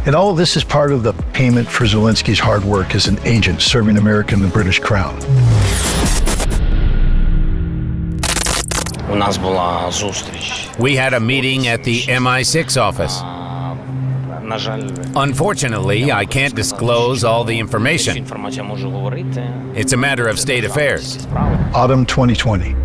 And all of this is part of the payment for Zelensky's hard work as an agent serving America and the British Crown. We had a meeting at the MI6 office. Unfortunately, I can't disclose all the information. It's a matter of state affairs. Autumn 2020.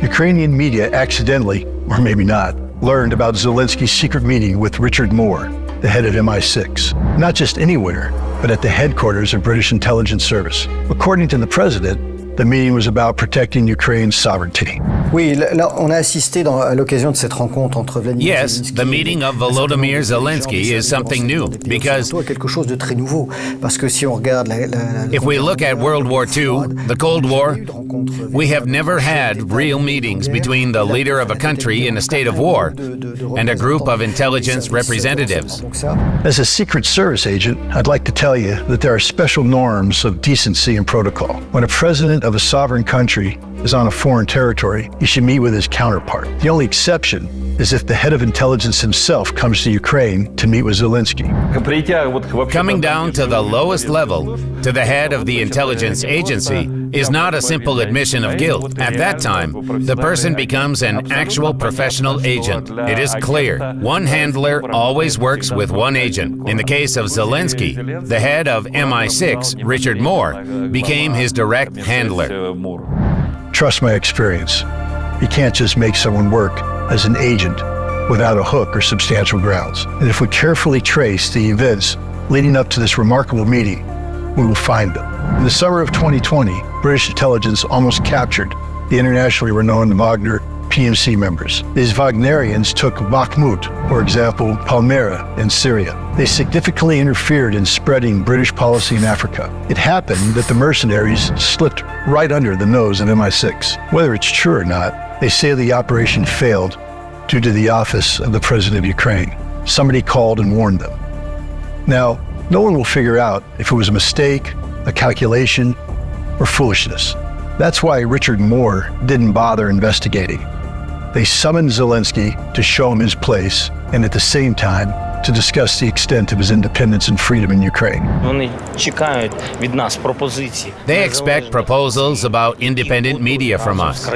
Ukrainian media accidentally, or maybe not, learned about Zelensky's secret meeting with Richard Moore, the head of MI6. Not just anywhere, but at the headquarters of British intelligence service. According to the president, the meeting was about protecting Ukraine's sovereignty. Oui, là, on a assisté à l'occasion de cette rencontre entre Vladimir Yes, the meeting of Volodymyr Zelensky is something new because quelque chose de très nouveau parce que si on regarde if we look at World War II, the Cold War, we have never had real meetings between the leader of a country in a state of war and a group of intelligence representatives. As a Secret Service agent, I'd like to tell you that there are special norms of decency and protocol. When a president of a sovereign country is on a foreign territory, he should meet with his counterpart. The only exception is if the head of intelligence himself comes to Ukraine to meet with Zelinsky. Coming down to the lowest level, to the head of the intelligence agency, is not a simple admission of guilt. At that time, the person becomes an actual professional agent. It is clear. One handler always works with one agent. In the case of Zelensky, the head of MI6, Richard Moore, became his direct handler. Trust my experience. You can't just make someone work as an agent without a hook or substantial grounds. And if we carefully trace the events leading up to this remarkable meeting, we will find them. In the summer of 2020, British intelligence almost captured the internationally renowned Wagner PMC members. These Wagnerians took Bakhmut, for example, Palmyra in Syria. They significantly interfered in spreading British policy in Africa. It happened that the mercenaries slipped right under the nose of MI6. Whether it's true or not, they say the operation failed due to the office of the President of Ukraine. Somebody called and warned them. Now, no one will figure out if it was a mistake, a calculation, or foolishness. That's why Richard Moore didn't bother investigating. They summoned Zelensky to show him his place and at the same time to discuss the extent of his independence and freedom in Ukraine. They expect proposals about independent media from us.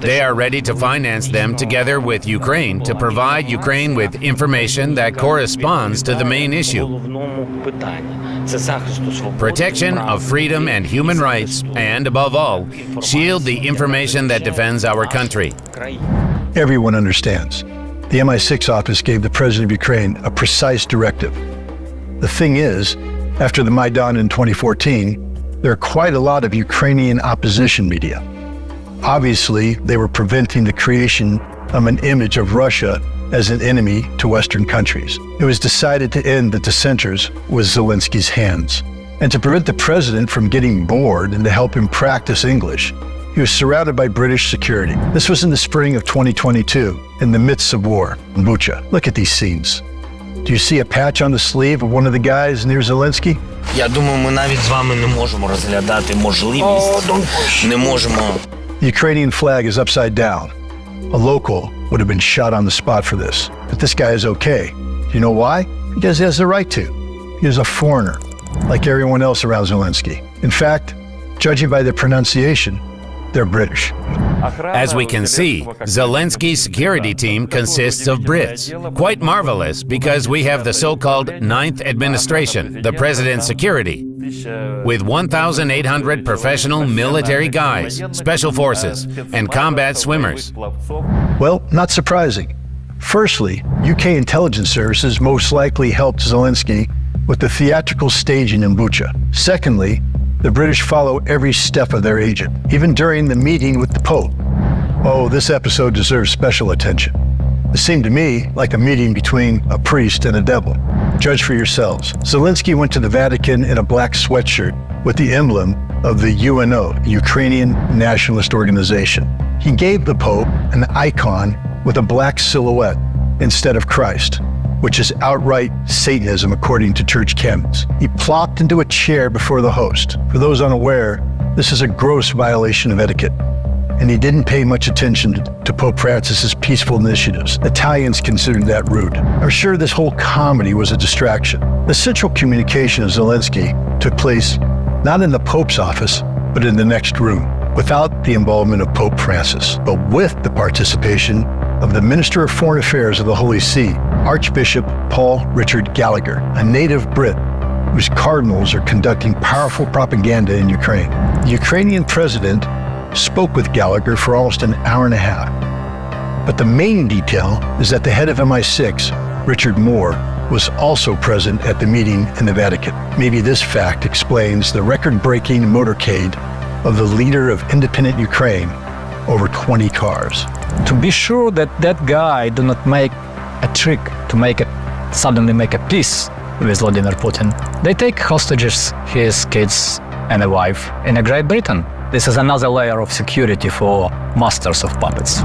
They are ready to finance them together with Ukraine to provide Ukraine with information that corresponds to the main issue. Protection of freedom and human rights, and above all, shield the information that defends our country. Everyone understands. The MI6 office gave the President of Ukraine a precise directive. The thing is, after the Maidan in 2014, there are quite a lot of Ukrainian opposition media. Obviously, they were preventing the creation of an image of Russia as an enemy to Western countries. It was decided to end the dissenters with Zelensky's hands. And to prevent the president from getting bored and to help him practice English, he was surrounded by British security. This was in the spring of 2022, in the midst of war in Bucha. Look at these scenes. Do you see a patch on the sleeve of one of the guys near Zelensky? Я думаю, ми навіть з вами не можемо розглядати можливість. Не можемо. The Ukrainian flag is upside down. A local would have been shot on the spot for this. But this guy is okay. Do you know why? Because he has the right to. He is a foreigner, like everyone else around Zelensky. In fact, judging by their pronunciation, they're British. As we can see, Zelensky's security team consists of Brits. Quite marvelous, because we have the so-called Ninth Administration, the President's security, with 1,800 professional military guys, special forces, and combat swimmers. Well, not surprising. Firstly, UK intelligence services most likely helped Zelensky with the theatrical staging in Bucha. Secondly, the British follow every step of their agent, even during the meeting with the Pope. Oh, this episode deserves special attention. It seemed to me like a meeting between a priest and a devil. Judge for yourselves. Zelensky went to the Vatican in a black sweatshirt with the emblem of the UNO, the Ukrainian Nationalist Organization. He gave the Pope an icon with a black silhouette instead of Christ, which is outright Satanism according to church canons. He plopped into a chair before the host. For those unaware, this is a gross violation of etiquette. and he didn't pay much attention to Pope Francis's peaceful initiatives. Italians considered that rude. I'm sure this whole comedy was a distraction. The central communication of Zelensky took place not in the Pope's office, but in the next room, without the involvement of Pope Francis, but with the participation of the Minister of Foreign Affairs of the Holy See, Archbishop Paul Richard Gallagher, a native Brit whose cardinals are conducting powerful propaganda in Ukraine. The Ukrainian president spoke with Gallagher for almost an hour and a half. But the main detail is that the head of MI6, Richard Moore, was also present at the meeting in the Vatican. Maybe this fact explains the record-breaking motorcade of the leader of independent Ukraine, over 20 cars. To be sure that that guy do not make a trick to suddenly make a peace with Vladimir Putin, they take hostages his kids and a wife in Great Britain. This is another layer of security for masters of puppets.